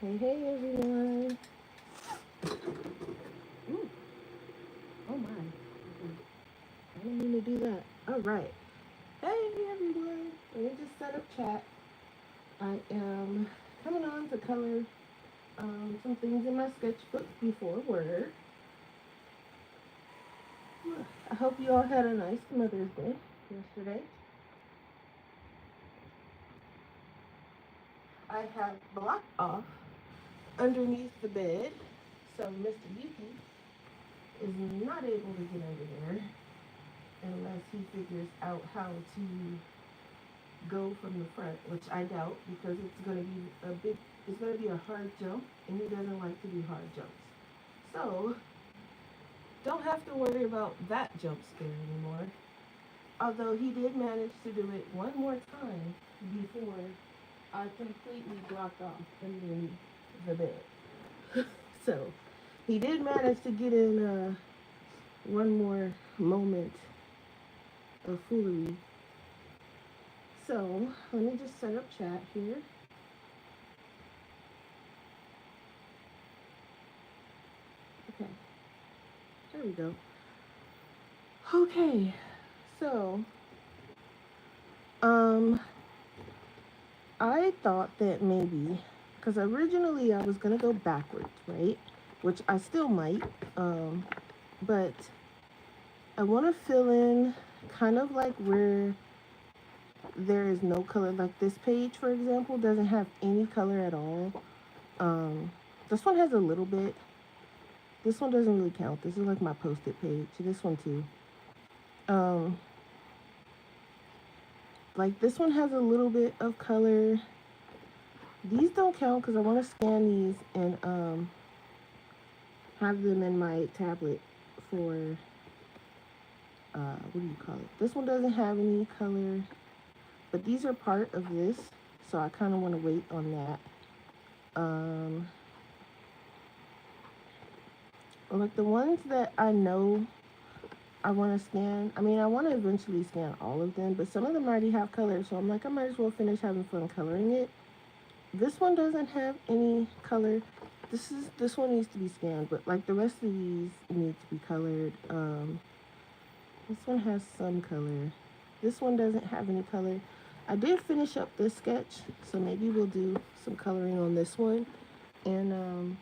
Hey everyone. Ooh, oh my. I didn't mean to do that. All right. Hey everyone. Let me just set up chat. I am coming on to color some things in my sketchbook before work. I hope you all had a nice Mother's Day yesterday. I have blocked off underneath the bed, so Mr. Yuki is not able to get under there unless he figures out how to go from the front, which I doubt because it's gonna be a hard jump, and he doesn't like to do hard jumps. So don't have to worry about that jump scare anymore. Although he did manage to do it one more time before I completely blocked off underneath the bed. So he did manage to get in one more moment of foolery. So let me just set up chat here. Okay, there we go. Okay, so um, I thought that maybe, because originally I was gonna go backwards, right? Which I still might, but I want to fill in kind of like where there is no color. Like this page, for example, doesn't have any color at all. Um, this one has a little bit. This one doesn't really count. This is like my post-it page. This one too. Um, like this one has a little bit of color. These don't count because I want to scan these and have them in my tablet for what do you call it? This one doesn't have any color, but these are part of this, so I kind of want to wait on that. Like the ones that I know I want to scan. I mean, I want to eventually scan all of them, but some of them already have color, so I'm like, I might as well finish having fun coloring it. This one doesn't have any color. This one needs to be scanned, but like the rest of these need to be colored. This one has some color. This one doesn't have any color. I did finish up this sketch, so maybe we'll do some coloring on this one. And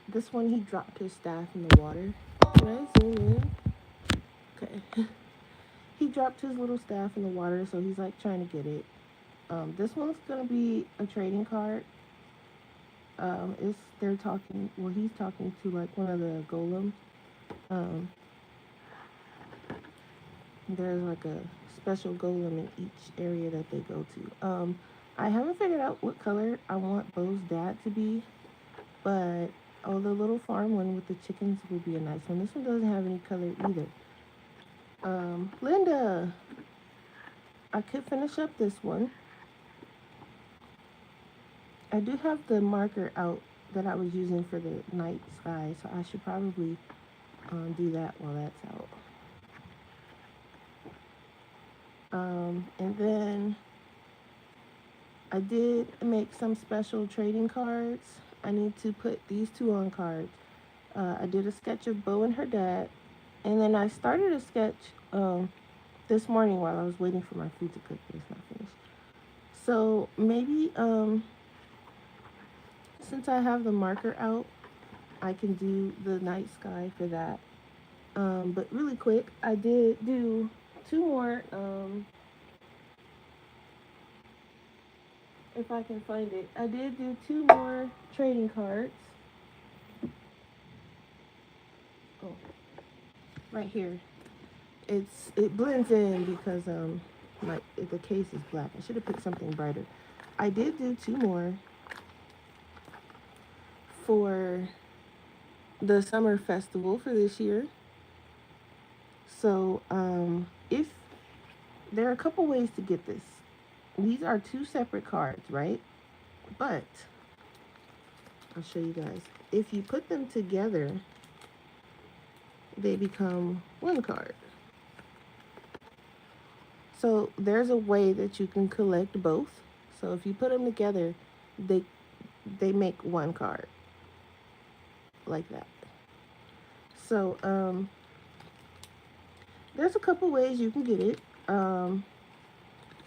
this one, he dropped his staff in the water. Can I zoom in? Okay. He dropped his little staff in the water, so he's like trying to get it. This one's gonna be a trading card. It's they're talking. Well, he's talking to like one of the golem. Um, there's like a special golem in each area that they go to. I haven't figured out what color I want Bo's dad to be, but the little farm one with the chickens would be a nice one. This one doesn't have any color either. Linda, I could finish up this one. I do have the marker out that I was using for the night sky, so I should probably do that while that's out. And then I did make some special trading cards. I need to put these two on cards. I did a sketch of Bo and her dad, and then I started a sketch this morning while I was waiting for my food to cook, but it's not finished. So maybe since I have the marker out, I can do the night sky for that. But really quick, I did do two more. If I can find it, I did do two more trading cards. Oh, right here. It blends in because the case is black. I should have picked something brighter. I did do two more for the summer festival for this year. So if there are a couple ways to get this. These are two separate cards, right? But I'll show you guys. If you put them together, they become one card. So there's a way that you can collect both. So if you put them together, they they make one card like that. So there's a couple ways you can get it.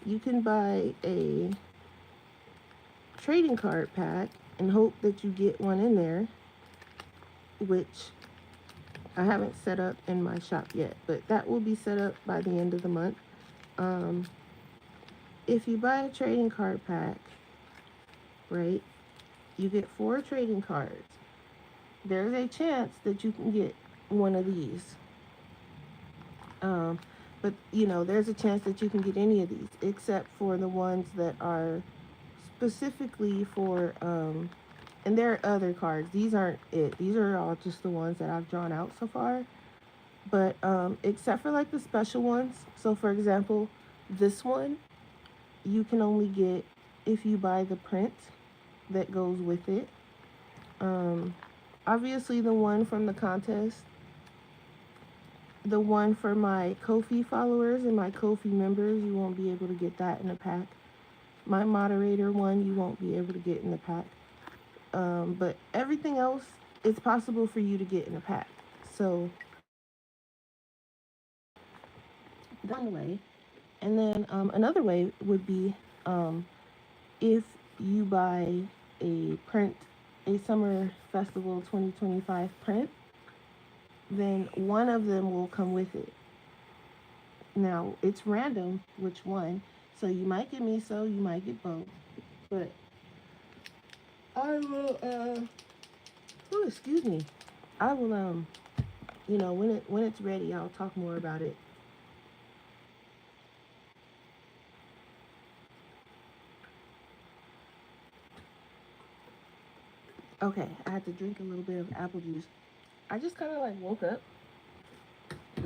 You can buy a trading card pack and hope that you get one in there, which I haven't set up in my shop yet, but that will be set up by the end of the month. Um, if you buy a trading card pack, right, you get 4 trading cards. There's a chance that you can get one of these. But you know, there's a chance that you can get any of these, except for the ones that are specifically for, and there are other cards. These aren't it. These are all just the ones that I've drawn out so far. But except for like the special ones. So for example, this one you can only get if you buy the print that goes with it. Um, Obviously, the one from the contest, the one for my Ko-fi followers and my Ko-fi members, you won't be able to get that in a pack. My moderator one, you won't be able to get in the pack. But everything else, it's possible for you to get in a pack. So that's one way. And then another way would be if you buy a print, a Summer Festival 2025 print, then one of them will come with it. Now, it's random which one. So you might get miso, you might get both. But I will, oh, excuse me. I will, you know, when it's ready, I'll talk more about it. Okay, I had to drink a little bit of apple juice. I just kind of like woke up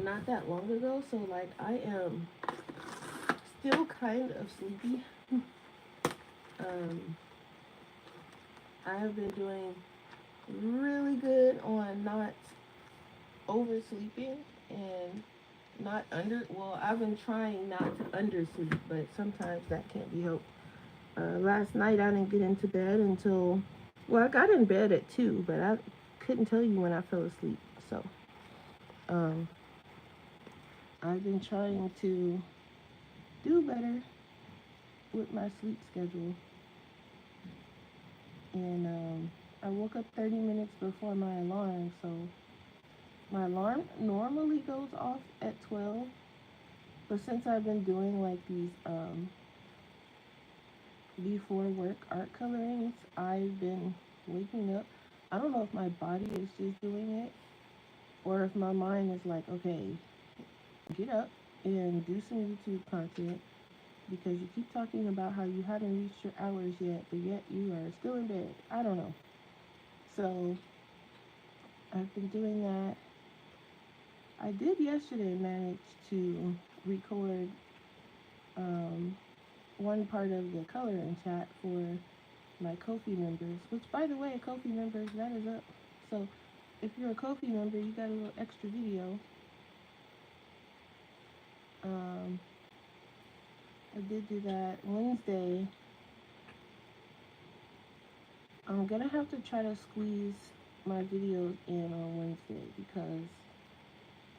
not that long ago, so like I am still kind of sleepy. um, I have been doing really good on not oversleeping and not under. Well, I've been trying not to undersleep, but sometimes that can't be helped. Last night I didn't get into bed until, well, I got in bed at 2, but I couldn't tell you when I fell asleep. So, um, I've been trying to do better with my sleep schedule. And I woke up 30 minutes before my alarm. So, my alarm normally goes off at 12. But since I've been doing like these before work art colorings, I've been waking up. I don't know if my body is just doing it or if my mind is like, okay, get up and do some YouTube content because you keep talking about how you haven't reached your hours yet, but yet you are still in bed. I don't know. So I've been doing that. I did yesterday manage to record um, one part of the coloring chat for my Ko-fi members, which by the way, Ko-fi members, that is up. So if you're a Ko-fi member, you got a little extra video. Um, I did do that Wednesday. I'm gonna have to try to squeeze my videos in on Wednesday because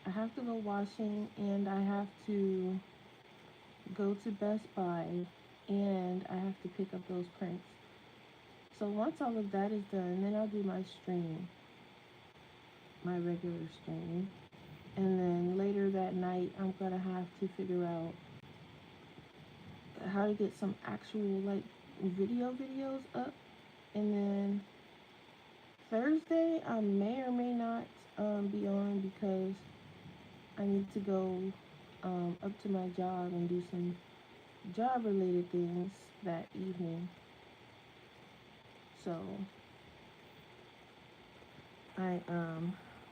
I have to go washing and I have to go to Best Buy and I have to pick up those prints. So once all of that is done, then I'll do my stream, my regular stream. And then later that night, I'm gonna have to figure out how to get some actual like videos up. And then Thursday, I may or may not be on because I need to go up to my job and do some job related things that evening. So I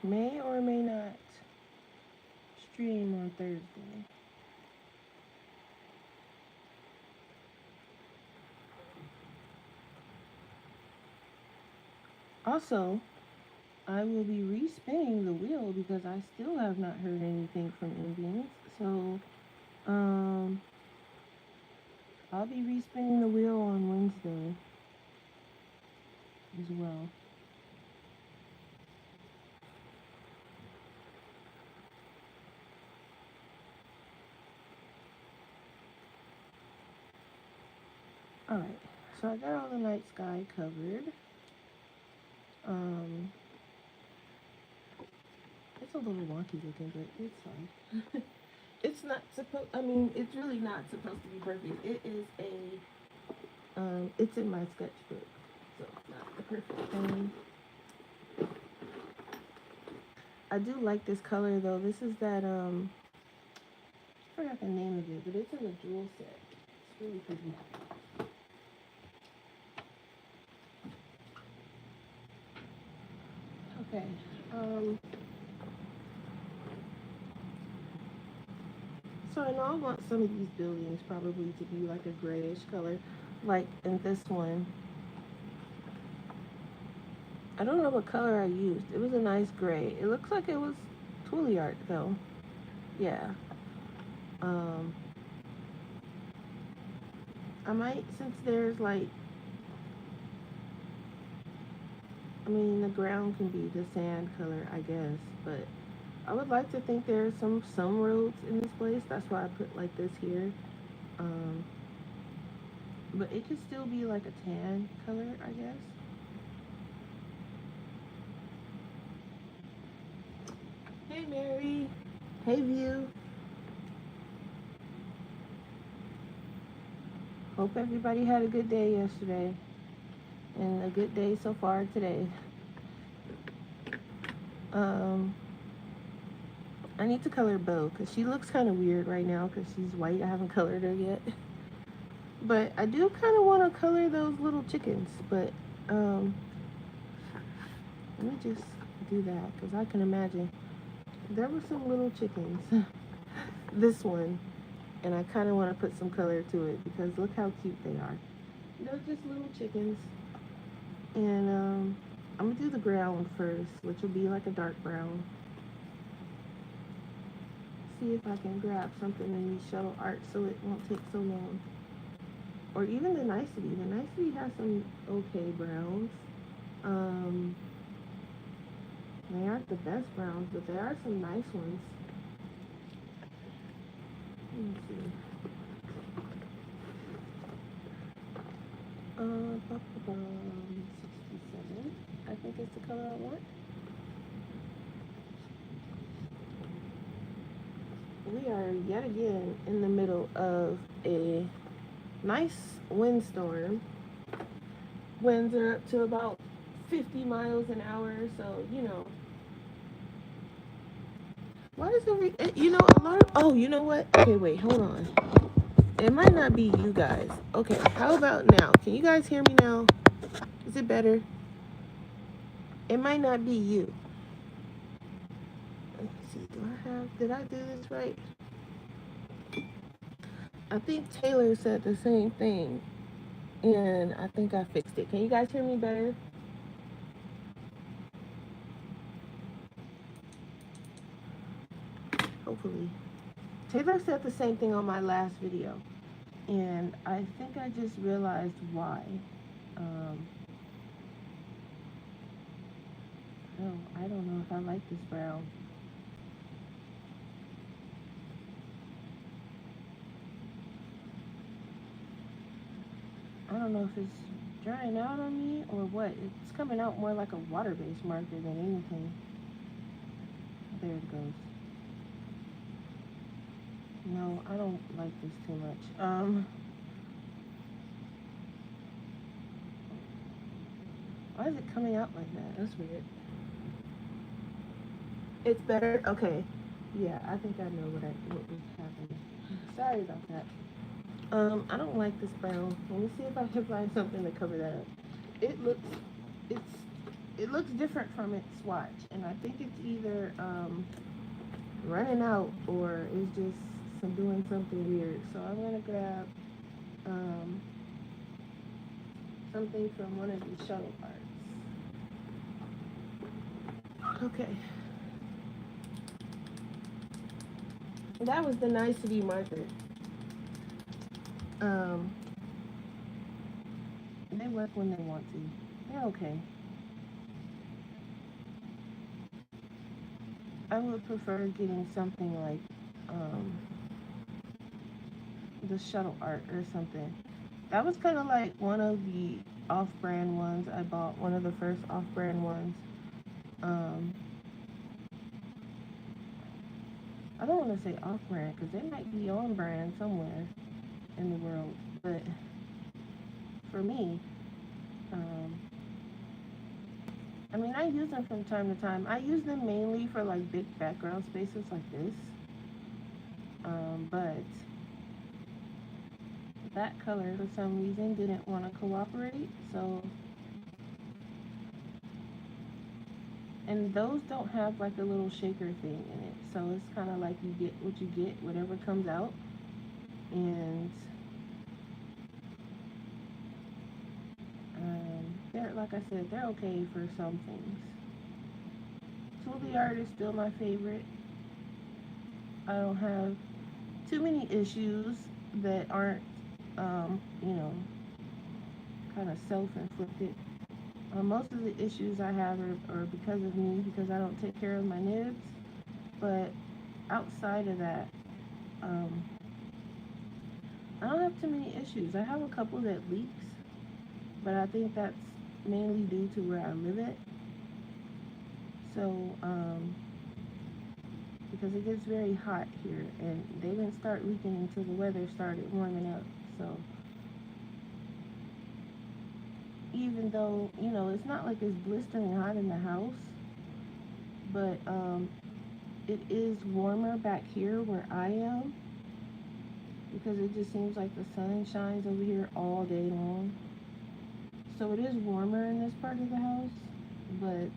may or may not stream on Thursday. Also, I will be respinning the wheel because I still have not heard anything from Indians. So, I'll be respinning the wheel on Wednesday. as well. Alright, so I got all the night sky covered. It's a little wonky looking, but it's fine. It's not supposed, I mean, it's really not supposed to be perfect. It is it's in my sketchbook, so it's not the perfect thing. I do like this color though. This is that, I forgot the name of it, but it's in the jewel set. It's really pretty. Okay, so I know I want some of these buildings probably to be like a grayish color, like in this one. I don't know what color I used. It was a nice gray. It looks like it was Toolie art though. Yeah. I might, since there's like, I mean, the ground can be the sand color, I guess, but I would like to think there's some roads in this place. That's why I put like this here. But it could still be like a tan color, I guess. Hey, Mary. Hey, View. Hope everybody had a good day yesterday and a good day so far today. I need to color Bo because she looks kind of weird right now because she's white. I haven't colored her yet. But I do kind of want to color those little chickens. But let me just do that because I can imagine there were some little chickens. This one. And I kind of want to put some color to it because look how cute they are. They're just little chickens. And I'm going to do the ground first, which will be like a dark brown. See if I can grab something in these shuttle art so it won't take so long. Or even the Nicety. The Nicety has some okay browns. They aren't the best browns, but there are some nice ones. Let me see. 67. I think it's the color I want. We are yet again in the middle of a nice windstorm. Winds are up to about 50 miles an hour, so you know. Why does you know, a lot of, oh, you know what? Okay, wait, hold on. It might not be you guys. Okay, how about now? Can you guys hear me now? Is it better? It might not be you. Let me see, did I do this right? I think Taylor said the same thing, and I think I fixed it. Can you guys hear me better? Hopefully. Taylor said the same thing on my last video, and I think I just realized why. No, I don't know if I like this brown. I don't know if it's drying out on me or what. It's coming out more like a water-based marker than anything. There it goes. No, I don't like this too much. Why is it coming out like that? That's weird. It's better? Okay. Yeah, I think I know what was happening. Sorry about that. I don't like this brown. Let me see if I can find something to cover that up. It looks different from its swatch, and I think it's either running out or it's just doing something weird. So I'm gonna grab something from one of these shuttle parts. Okay. That was the Nicety marker. They work when they want to. They're okay. I would prefer getting something like um, the Shuttle Art or something. That was kind of like one of the off-brand ones I bought. One of the first off-brand ones. Um, I don't want to say off-brand because they might be on-brand somewhere in the world. But for me, um, I mean, I use them from time to time. I use them mainly for like big background spaces like this. But that color for some reason didn't want to cooperate. So, and those don't have like a little shaker thing in it. So it's kind of like you get what you get, whatever comes out. And they're, like I said, they're okay for some things. Tool the Art is still my favorite. I don't have too many issues that aren't, you know, kind of self-inflicted. Most of the issues I have are because of me, because I don't take care of my nibs. But outside of that, um, I don't have too many issues. I have a couple that leaks, but I think that's mainly due to where I live at. So, because it gets very hot here, and they didn't start leaking until the weather started warming up. So, even though, you know, it's not like it's blistering hot in the house, but it is warmer back here where I am because it just seems like the sun shines over here all day long. So it is warmer in this part of the house, but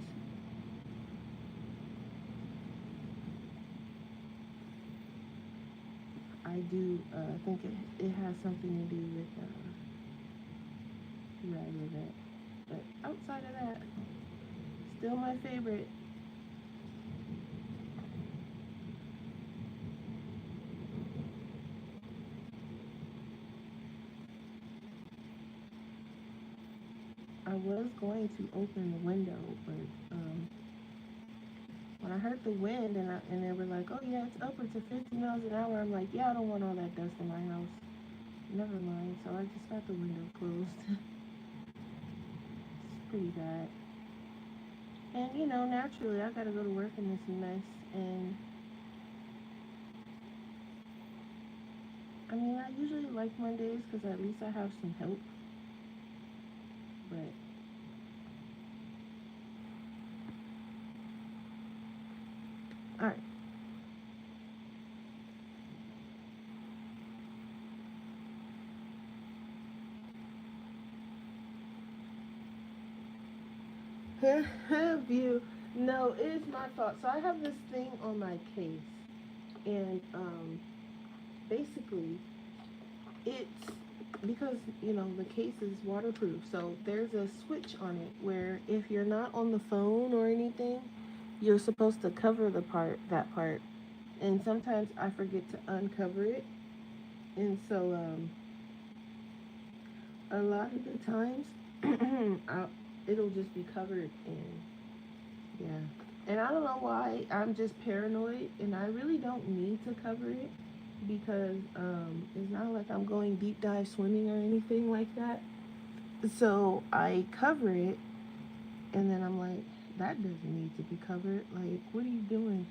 I do think it has something to do with where I live at. But outside of that, still my favorite. I was going to open the window, but when I heard the wind and they were like, oh yeah, it's upwards of 50 miles an hour, I'm like, yeah, I don't want all that dust in my house. Never mind. So I just got the window closed. It's pretty bad. And you know, naturally, I gotta go to work in this mess. And I mean, I usually like Mondays because at least I have some help. But all right. View. No, it is my fault. So I have this thing on my case, and basically, it's because you know the case is waterproof. So there's a switch on it where if you're not on the phone or anything, you're supposed to cover that part. And sometimes I forget to uncover it, and so a lot of the times, it'll just be covered in. Yeah. And I don't know why. I'm just paranoid, and I really don't need to cover it because it's not like I'm going deep dive swimming or anything like that. So I cover it, and then I'm like, that doesn't need to be covered. Like, what are you doing?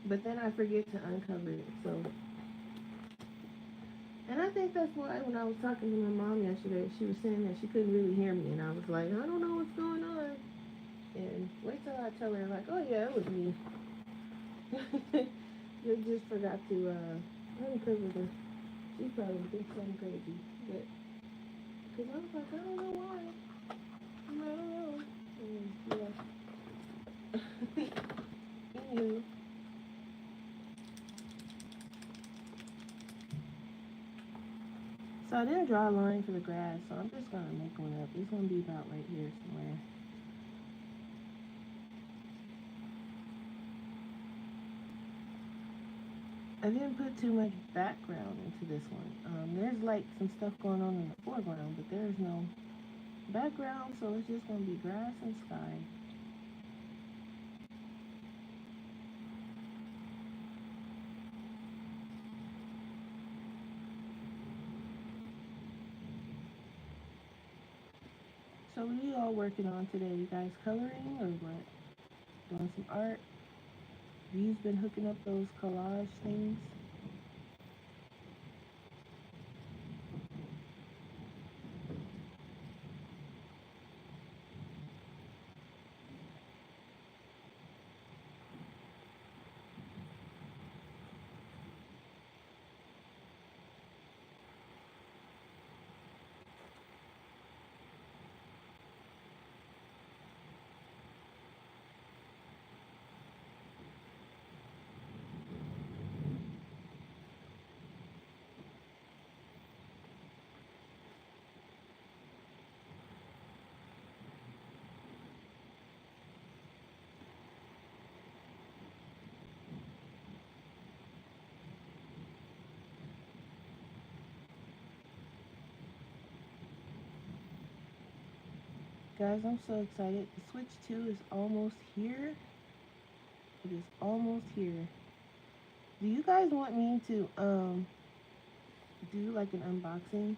But then I forget to uncover it. So, and I think that's why when I was talking to my mom yesterday, she was saying that she couldn't really hear me, and I was like, I don't know what's going on. And wait till I tell her, like, oh yeah, it was me. You just forgot to uncover the. She probably thinks I'm crazy, but because I was like, I don't know why. I don't know. Yeah. Anywho, so I didn't draw a line for the grass, so I'm just gonna make one up. It's gonna be about right here somewhere. I didn't put too much background into this one. There's like some stuff going on in the foreground, but there's no background, so it's just gonna be grass and sky. So what are you all working on today? You guys coloring or what? Doing some art? You've been hooking up those collage things? Guys, I'm so excited. The Switch 2 is almost here. It is almost here. Do you guys want me to do like an unboxing?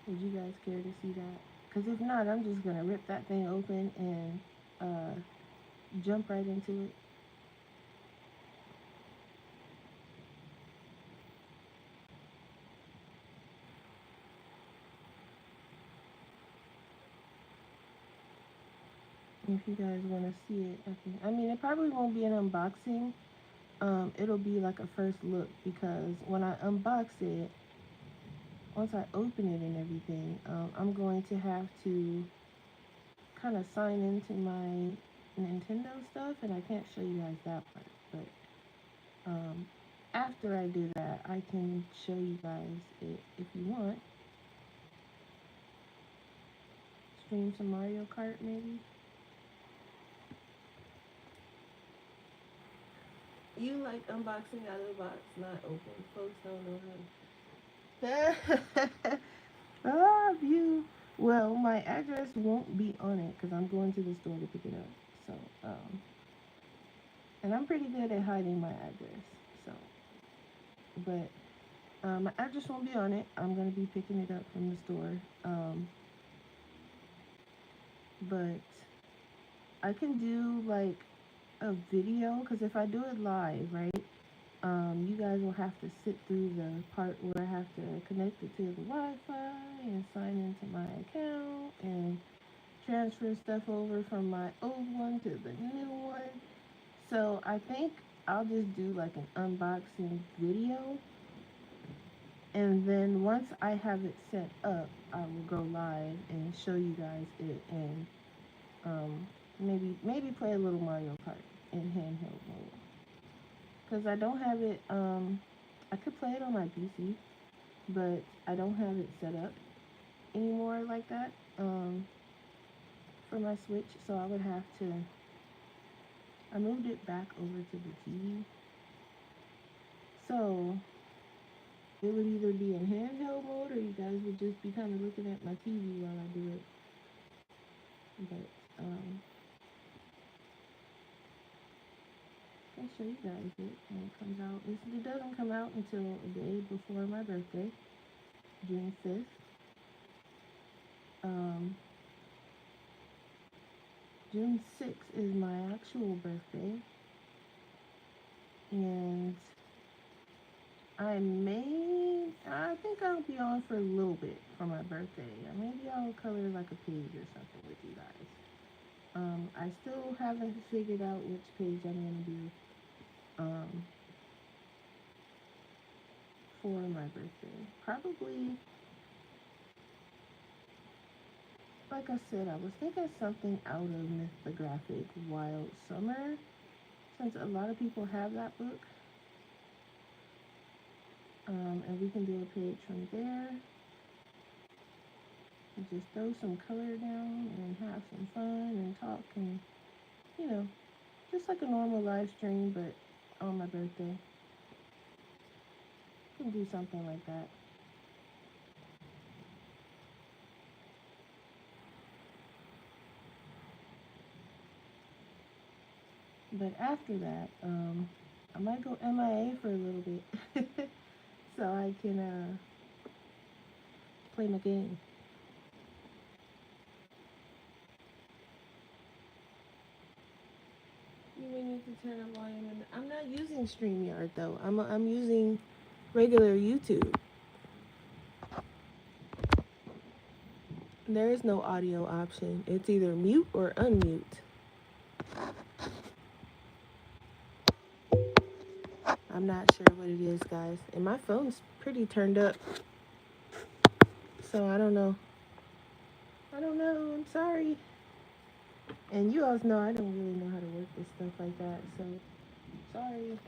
Would you guys care to see that? Because if not, I'm just gonna rip that thing open and jump right into it. If you guys want to see it, okay. I mean, it probably won't be an unboxing. It'll be like a first look because when I unbox it, once I open it and everything, I'm going to have to kind of sign into my Nintendo stuff, and I can't show you guys that part. But after I do that, I can show you guys it if you want. Stream some Mario Kart maybe. You like unboxing out of the box, not open. Folks don't know how. Ah, you. Well, my address won't be on it because I'm going to the store to pick it up. So, and I'm pretty good at hiding my address. So, but my address won't be on it. I'm gonna be picking it up from the store. But I can do like a video because if I do it live, right? You guys will have to sit through the part where I have to connect it to the Wi-Fi and sign into my account and transfer stuff over from my old one to the new one. So I think I'll just do like an unboxing video, and then once I have it set up, I will go live and show you guys it, and maybe play a little Mario Kart in handheld mode. Because I don't have it, I could play it on my PC, but I don't have it set up anymore like that for my Switch, so I would have to, I moved it back over to the TV. So it would either be in handheld mode or you guys would just be kind of looking at my TV while I do it. But I'll show you guys it when it comes out. It doesn't come out until a day before my birthday, June 5th. June 6th is my actual birthday, and I think I'll be on for a little bit for my birthday. Maybe I'll color like a page or something with you guys. I still haven't figured out which page I'm gonna do for my birthday. Probably, like I said, I was thinking something out of Mythographic Wild Summer, since a lot of people have that book. And we can do a page from there. And just throw some color down and have some fun and talk and, you know, just like a normal live stream, but on my birthday. Can do something like that. But after that, I might go MIA for a little bit so I can play my game. You may need to turn the volume. I'm not using StreamYard though. I'm using regular YouTube. There is no audio option. It's either mute or unmute. I'm not sure what it is, guys. And my phone's pretty turned up. So I don't know. I don't know. I'm sorry. And you all know I don't really know how to work with stuff like that. So sorry.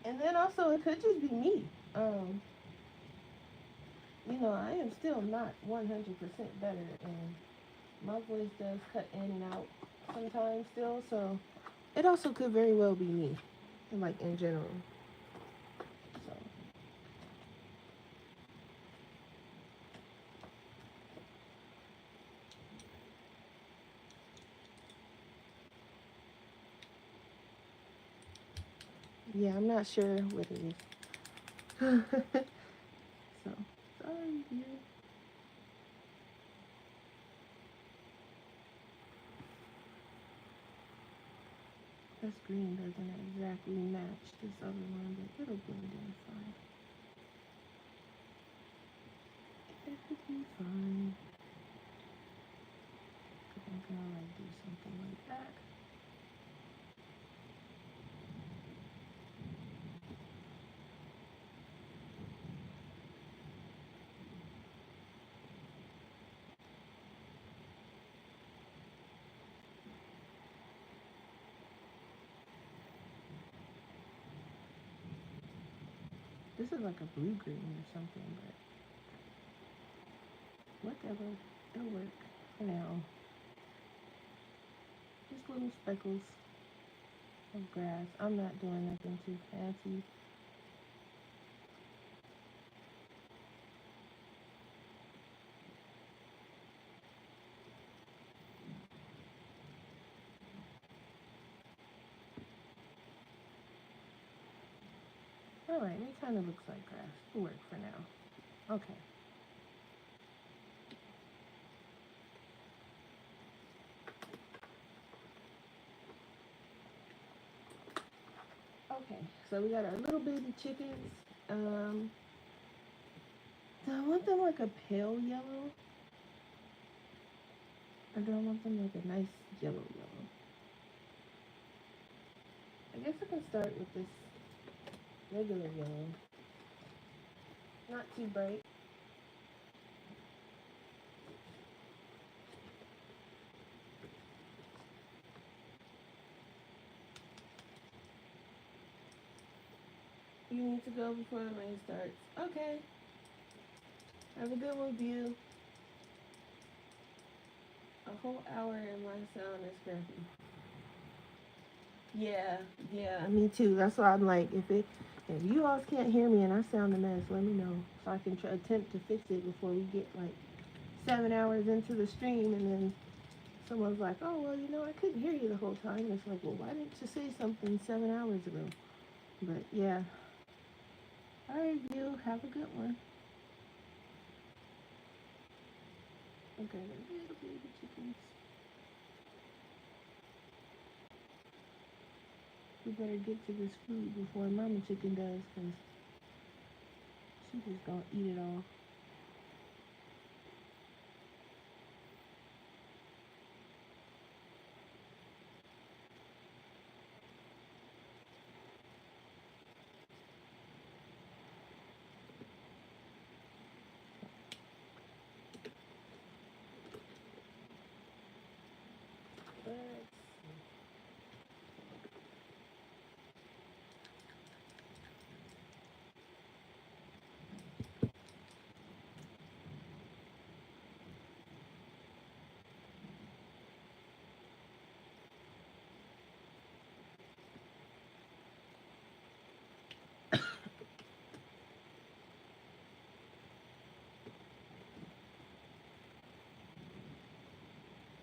And then also it could just be me. I am still not 100% better, and my voice does cut in and out sometimes still. So it also could very well be me, like in general. So yeah, I'm not sure what it is. So sorry, dear. This green doesn't exactly match this other one, but it'll blend in fine. It'll be fine. I think I'll do something like that. This is like a blue green or something, but whatever. It'll work for now. Just little speckles of grass. I'm not doing nothing too fancy. Alright, it kind of looks like grass. It'll work for now. Okay. Okay, so we got our little baby chickens. Do I want them like a pale yellow? Or do I want them like a nice yellow? I guess I can start with this regular yellow. Not too bright. You need to go before the rain starts. Okay. Have a good one, View. A whole hour and my sound is crappy. Yeah, me too. That's why I'm like, if you all can't hear me and I sound a mess, let me know so I can attempt to fix it before we get like 7 hours into the stream and then someone's like, oh well, I couldn't hear you the whole time. And it's like, well, why didn't you say something 7 hours ago? But yeah. All right, you have a good one. Okay, little baby chickens. We better get to this food before Mama Chicken does, because she just gonna eat it all.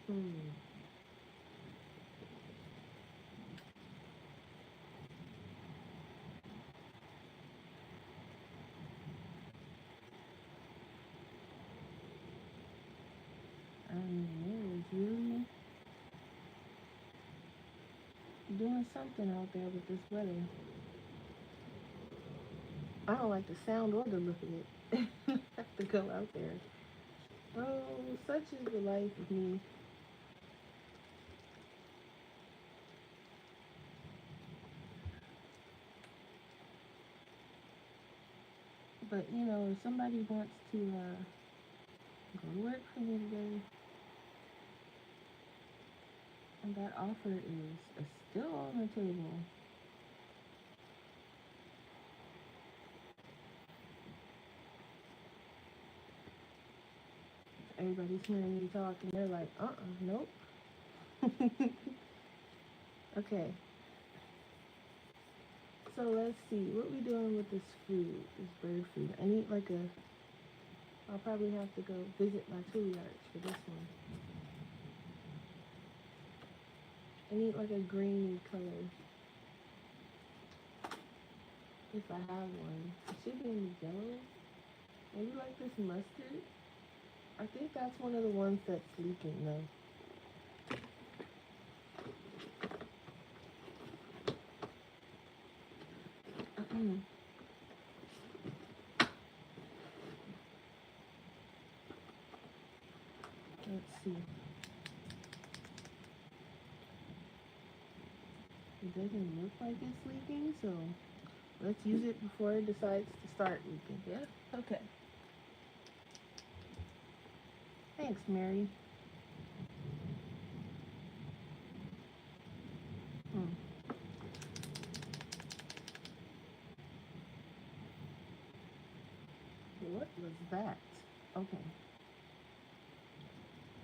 But doing something out there with this weather. I don't like the sound or the look of it. Have to go out there. Oh, such is the life of me. But you know, if somebody wants to go to work for me today, and that offer is still on the table. Everybody's hearing me talk, and they're like, nope. Okay, so let's see what we doing with this food, this bird food. I need like a. I'll probably have to go visit my Juilliards for this one. I need like a grainy color if I have one. It should be in the yellow. Maybe like this mustard. I think that's one of the ones that's leaking though. Let's see. It doesn't look like it's leaking, so let's use it before it decides to start leaking. Yeah? Okay. Thanks, Mary. Hmm. What was that? Okay.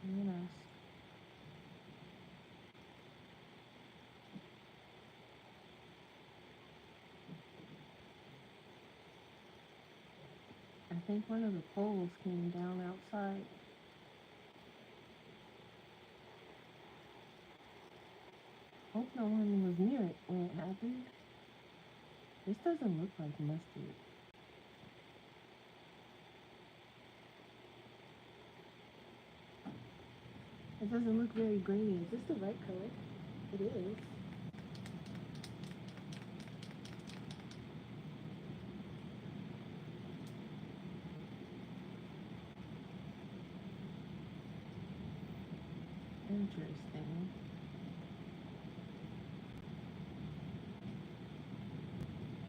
Very nice. I think one of the poles came down outside. Hope no one was near it when it happened. This doesn't look like mustard. It doesn't look very grainy. Is this the right color? It is. Interesting.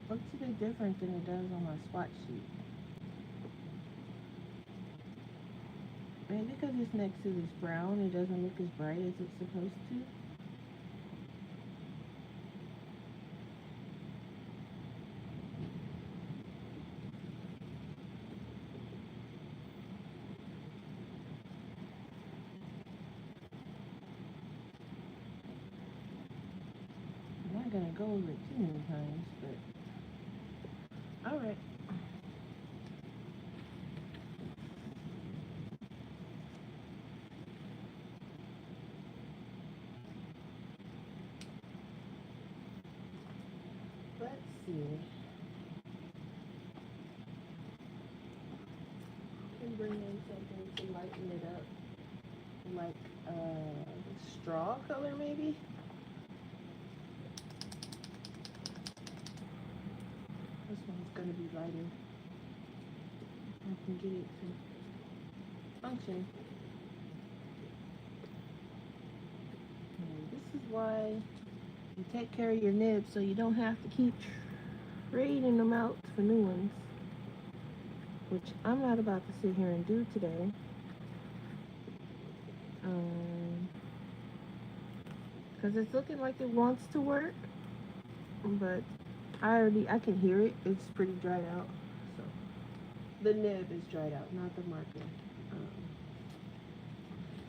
Looks a bit different than it does on my swatch sheet. Maybe because it's next to this brown, it doesn't look as bright as it's supposed to. I'm not gonna go over it too many times, but alright. Let's see. I can bring in something to lighten it up. Like straw color maybe? This one's gonna be lighter. I can get it to function. And this is why you take care of your nibs so you don't have to keep trading them out for new ones. Which I'm not about to sit here and do today. Because it's looking like it wants to work, but I can hear it. It's pretty dried out. So the nib is dried out, not the marker.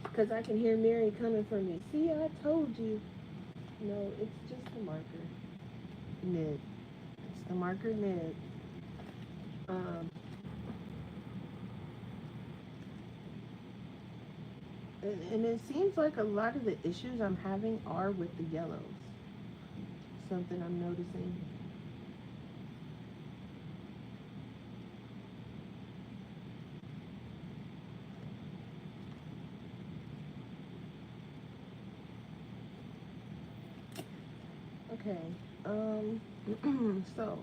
Because I can hear Mary coming for me. See, I told you. No, it's just the marker nib. It's the marker nib. And it seems like a lot of the issues I'm having are with the yellows. Something I'm noticing. Okay. So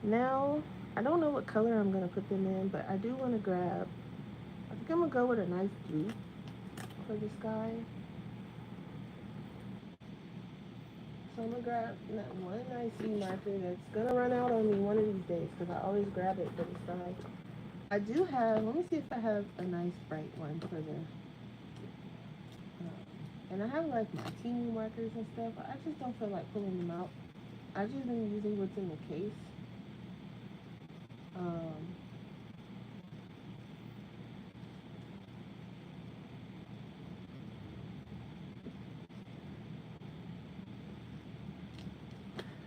now I don't know what color I'm gonna put them in, but I do want to grab. I think I'm gonna go with a nice blue for the sky. So I'm gonna grab that one nice E marker that's gonna run out on me one of these days because I always grab it for the sky. I do have. Let me see if I have a nice bright one for the. And I have like my teeny markers and stuff. I just don't feel like pulling them out. I've just been using what's in the case. Um,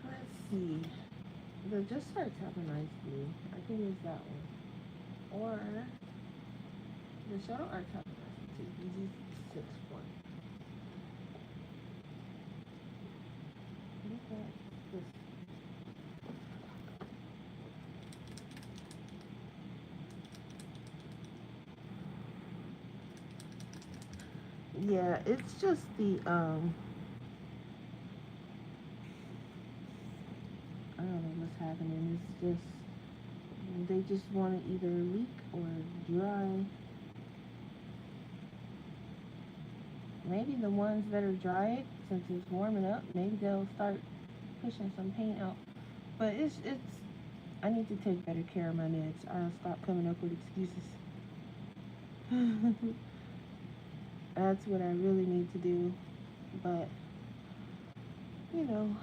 let's see. The Just Starts have a nice blue. I can use that one. Or the Shadow Arts have a nice one too. BG6 one. Look at this. Yeah, it's just the I don't know what's happening. It's just they just want to either leak or dry. Maybe the ones that are dry, since it's warming up, maybe they'll start pushing some paint out. But it's I need to take better care of my nibs. I'll stop coming up with excuses. That's what I really need to do. But you know,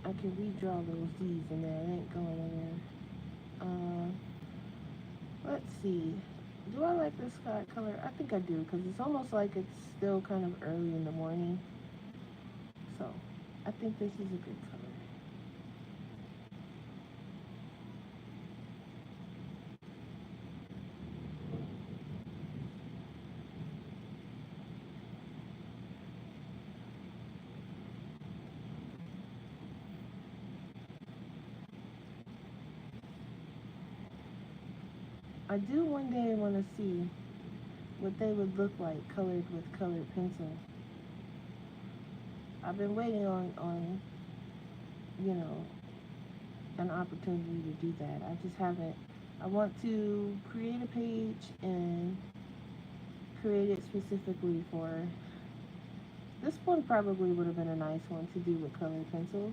I can redraw those D's in there. It ain't going anywhere. Let's see. Do I like this sky color? I think I do because it's almost like it's still kind of early in the morning. So I think this is a good color. I do one day want to see what they would look like colored with colored pencil. I've been waiting on you know, an opportunity to do that. I just haven't. I want to create a page and create it specifically for this one. Probably would have been a nice one to do with colored pencil,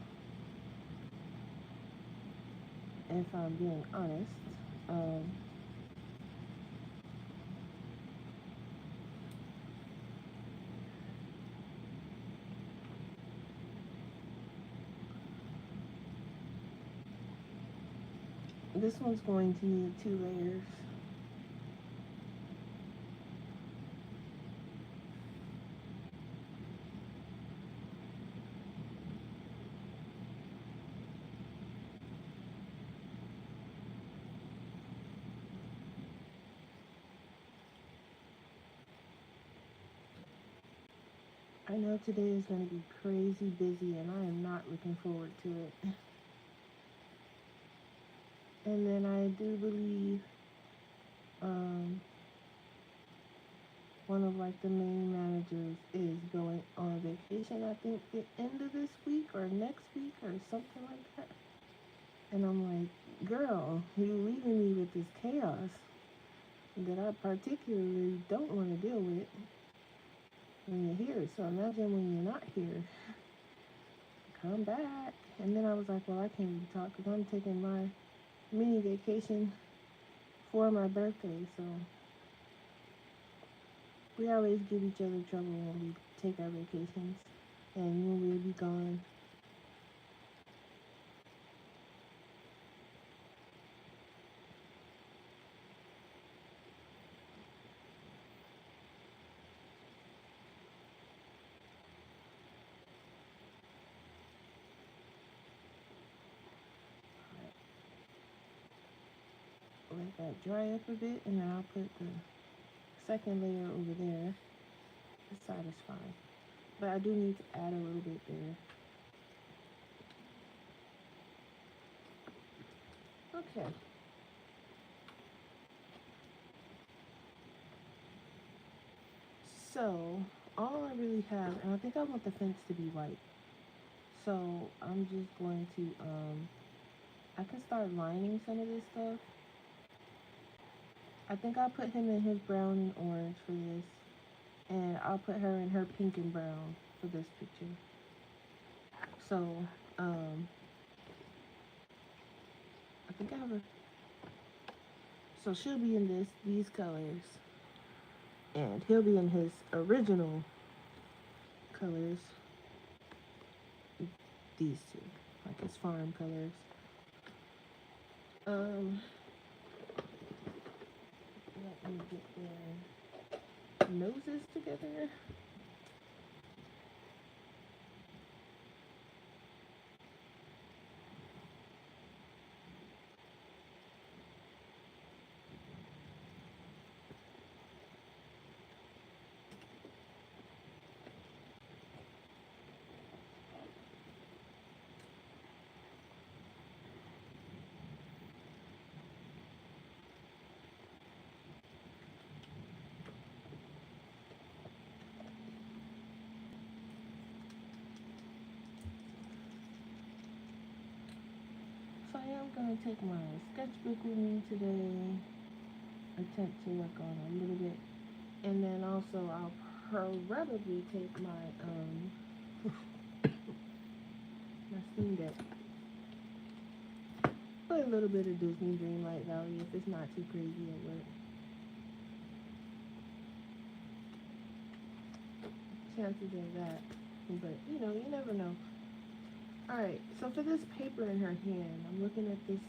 if I'm being honest. Um, this one's going to need 2 layers. I know today is going to be crazy busy and I am not looking forward to it. And then I do believe um, one of like the main managers is going on vacation, I think the end of this week or next week or something like that. And I'm like, girl, you leaving me with this chaos that I particularly don't want to deal with when you're here. So imagine when you're not here. Come back. And then I was like, well, I can't even talk because I'm taking my mini vacation for my birthday. So we always give each other trouble when we take our vacations and when we'll be gone. Let that dry up a bit and then I'll put the second layer over there. This side is fine. But I do need to add a little bit there. Okay. So all I really have, and I think I want the fence to be white. So I'm just going to, I can start lining some of this stuff. I think I'll put him in his brown and orange for this. And I'll put her in her pink and brown for this picture. So, um, I think I have a, so she'll be in these colors. And he'll be in his original colors, these two, like his farm colors. Um, Let me get their noses together. So I am gonna take my sketchbook with me today, attempt to work on a little bit, and then also I'll probably take my Steam Deck. Play a little bit of Disney Dreamlight Valley if it's not too crazy at work. Chances of that, but you never know. All right, so for this paper in her hand, I'm looking at this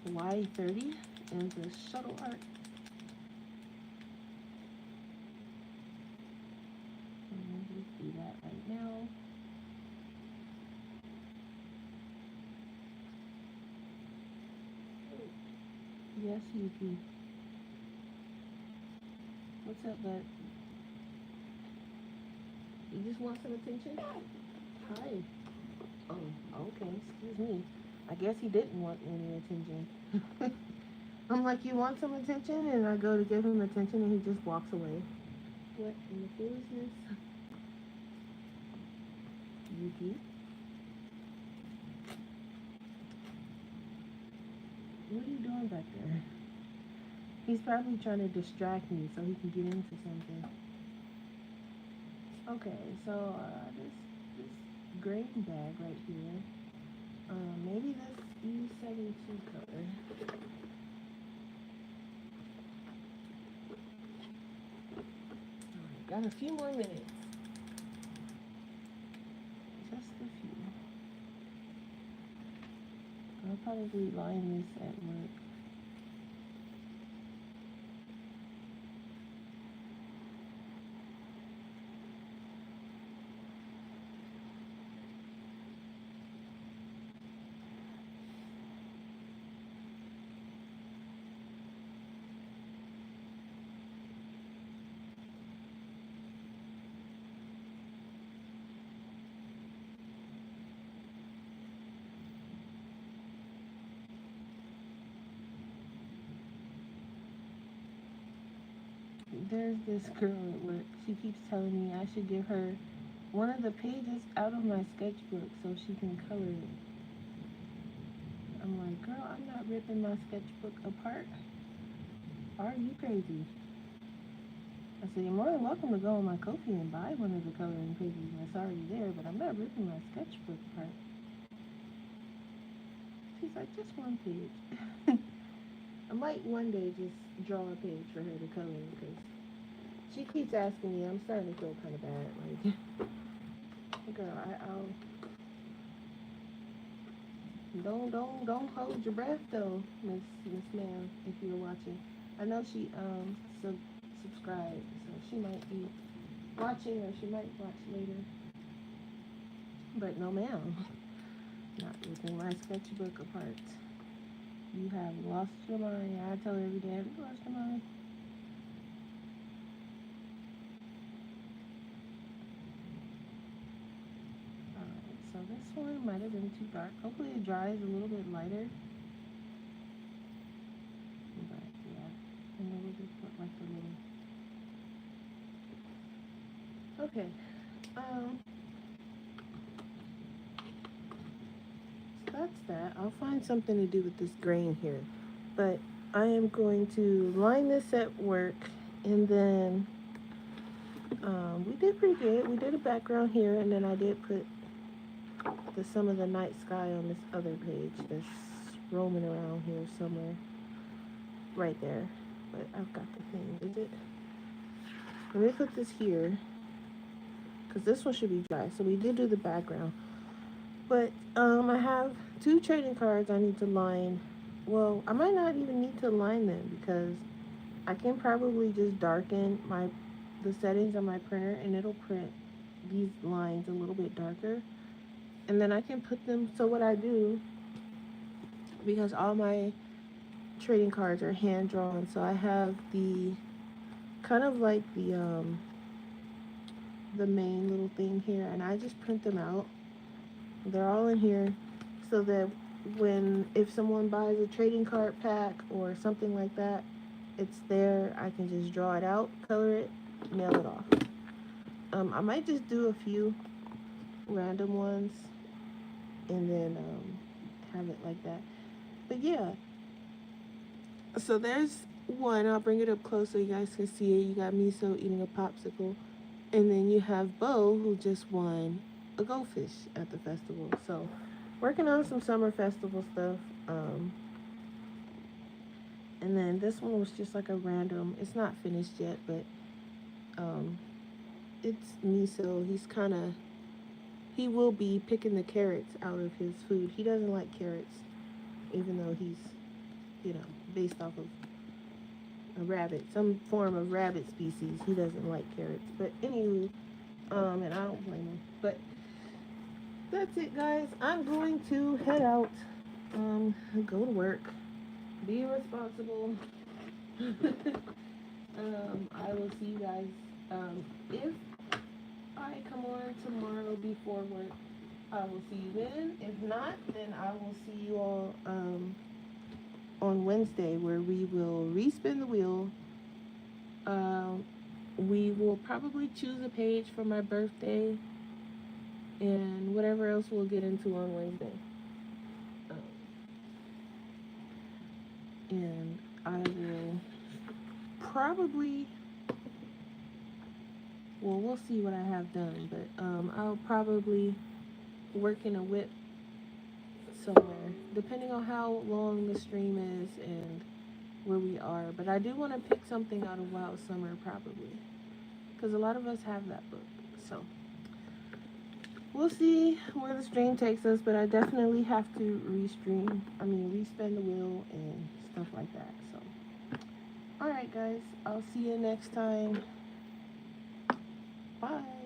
Y30 and the shuttle art. Just do that right now. Yes, Yuki. What's up, bud? You just want some attention? Hi. Oh, okay. Excuse me. I guess he didn't want any attention. I'm like, you want some attention? And I go to give him attention and he just walks away. What in the foolishness? Yuki? What are you doing back there? He's probably trying to distract me so he can get into something. Okay, so this green bag right here. Maybe this E72 color. Alright, got a few more minutes. Just a few. I'll probably line this at work. There's this girl at work. She keeps telling me I should give her one of the pages out of my sketchbook so she can color it. I'm like, girl, I'm not ripping my sketchbook apart. Are you crazy? I said, you're more than welcome to go on my Ko-fi and buy one of the coloring pages that's already there, but I'm not ripping my sketchbook apart. She's like, just one page. I might one day just draw a page for her to color because she keeps asking me. I'm starting to feel kind of bad. Like, girl, I'll don't hold your breath though, Miss Ma'am, if you're watching. I know she subscribed, so she might be watching or she might watch later. But no, ma'am, not ripping my sketchbook apart. You have lost your mind. I tell her every day, have you lost your mind? Alright, so this one might have been too dark. Hopefully it dries a little bit lighter. But yeah. Okay. Um, so that's that. I'll find something to do with this grain here. But I am going to line this at work, and then we did pretty good. We did a background here, and then I did put some of the night sky on this other page that's roaming around here somewhere. Right there. But I've got the thing. Is it? Let me put this here, because this one should be dry. So we did do the background. But I have two trading cards I need to line. Well, I might not even need to line them, because I can probably just darken the settings on my printer, and it'll print these lines a little bit darker. And then I can put them, so what I do, because all my trading cards are hand drawn, so I have the kind of like the main little thing here, and I just print them out. They're all in here, so that if someone buys a trading card pack or something like that, it's there. I can just draw it out, color it, mail it off. I might just do a few random ones, and then have it like that. But yeah, so there's one. I'll bring it up close so you guys can see it. You got Miso eating a popsicle, and then you have Bo, who just won a goldfish at the festival. So working on some summer festival stuff. And then this one was just like a random. It's not finished yet, but it's Miso. He will be picking the carrots out of his food. He doesn't like carrots, even though he's, based off of a rabbit, some form of rabbit species. He doesn't like carrots. But anywho, and I don't blame him. But that's it, guys. I'm going to head out, go to work, be responsible. I will see you guys. If I come on tomorrow before work, I will see you then. If not, then I will see you all on Wednesday, where we will respin the wheel. We will probably choose a page for my birthday, and whatever else we'll get into on Wednesday. And I will probably, well, we'll see what I have done, but I'll probably work in a whip somewhere, depending on how long the stream is and where we are. But I do want to pick something out of Wild Summer, probably, because a lot of us have that book. So we'll see where the stream takes us, but I definitely have to respin the wheel and stuff like that. So, alright, guys, I'll see you next time. Bye.